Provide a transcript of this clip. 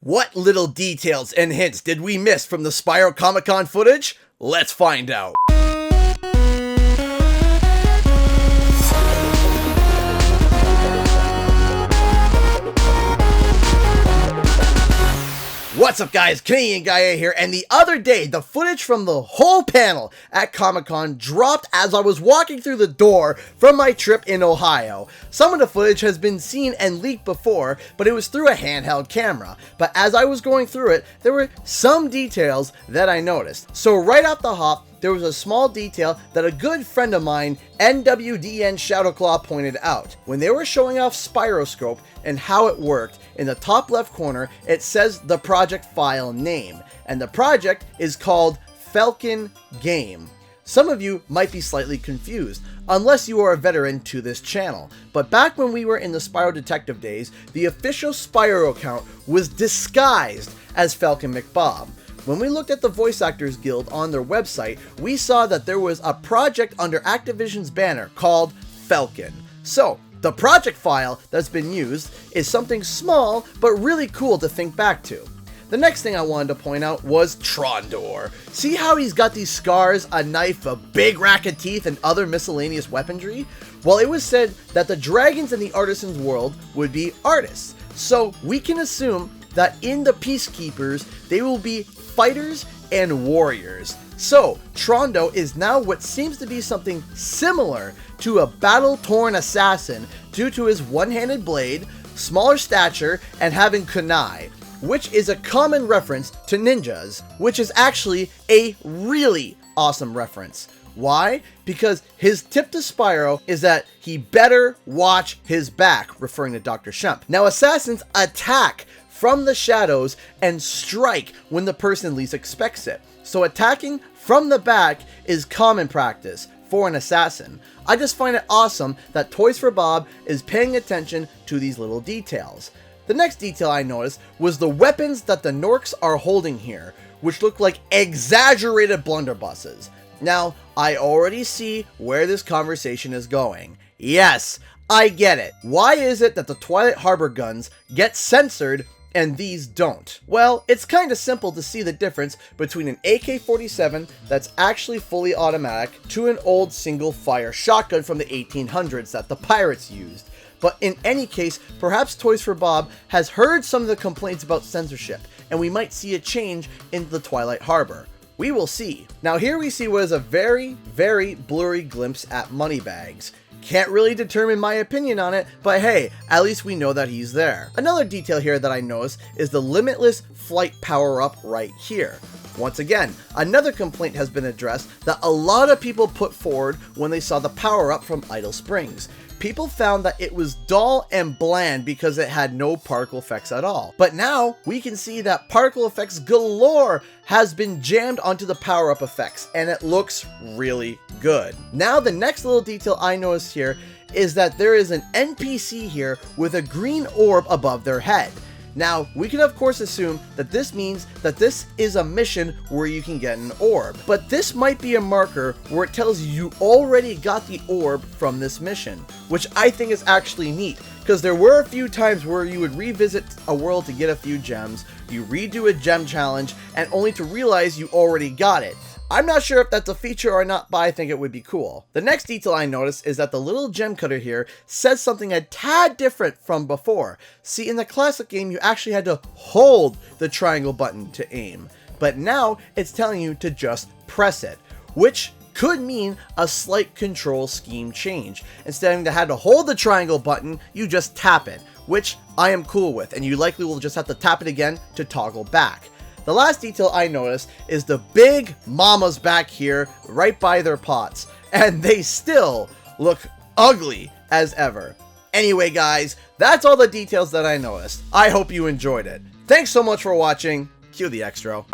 What little details and hints did we miss from the Spyro Comic-Con footage? Let's find out. What's up guys, Canadian Guy here, and the other day, the footage from the whole panel at Comic-Con dropped as I was walking through the door from my trip in Ohio. Some of the footage has been seen and leaked before, but it was through a handheld camera. But as I was going through it, there were some details that I noticed. So right off the hop, there was a small detail that a good friend of mine, NWDN Shadowclaw, pointed out. When they were showing off Spyroscope and how it worked, in the top left corner, it says the project file name, and the project is called Falcon Game. Some of you might be slightly confused, unless you are a veteran to this channel, but back when we were in the Spyro Detective days, the official Spyro account was disguised as Falcon McBob. When we looked at the Voice Actors Guild on their website, we saw that there was a project under Activision's banner called Falcon. So, the project file that's been used is something small, but really cool to think back to. The next thing I wanted to point out was Trogdor. See how he's got these scars, a knife, a big rack of teeth, and other miscellaneous weaponry? Well, it was said that the dragons in the Artisan's world would be artists. So we can assume that in the Peacekeepers, they will be fighters and warriors. So, Trogdor is now what seems to be something similar to a battle-torn assassin due to his one-handed blade, smaller stature, and having kunai, which is a common reference to ninjas, which is actually a really awesome reference. Why? Because his tip to Spyro is that he better watch his back, referring to Dr. Shump. Now, assassins attack from the shadows and strike when the person least expects it. So attacking from the back is common practice for an assassin. I just find it awesome that Toys for Bob is paying attention to these little details. The next detail I noticed was the weapons that the Norks are holding here, which look like exaggerated blunderbusses. Now, I already see where this conversation is going. Yes, I get it. Why is it that the Twilight Harbor guns get censored and these don't? Well, it's kind of simple to see the difference between an AK-47 that's actually fully automatic to an old single fire shotgun from the 1800s that the pirates used. But in any case, perhaps Toys for Bob has heard some of the complaints about censorship, and we might see a change in the Twilight Harbor. We will see. Now here we see what is a very, very blurry glimpse at Moneybags. Can't really determine my opinion on it, but hey, at least we know that he's there. Another detail here that I noticed is the Limitless Flight power-up right here. Once again, another complaint has been addressed that a lot of people put forward when they saw the power-up from Idle Springs. People found that it was dull and bland because it had no particle effects at all. But now, we can see that particle effects galore has been jammed onto the power-up effects, and it looks really good. Now, the next little detail I noticed here is that there is an NPC here with a green orb above their head. Now, we can of course assume that this means that this is a mission where you can get an orb, but this might be a marker where it tells you already got the orb from this mission, which I think is actually neat, because there were a few times where you would revisit a world to get a few gems, you redo a gem challenge, and only to realize you already got it. I'm not sure if that's a feature or not, but I think it would be cool. The next detail I noticed is that the little gem cutter here says something a tad different from before. See, in the classic game, you actually had to hold the triangle button to aim, but now it's telling you to just press it, which could mean a slight control scheme change. Instead of having to hold the triangle button, you just tap it, which I am cool with, and you likely will just have to tap it again to toggle back. The last detail I noticed is the big mamas back here right by their pots, and they still look ugly as ever. Anyway guys, that's all the details that I noticed. I hope you enjoyed it. Thanks so much for watching. Cue the extra.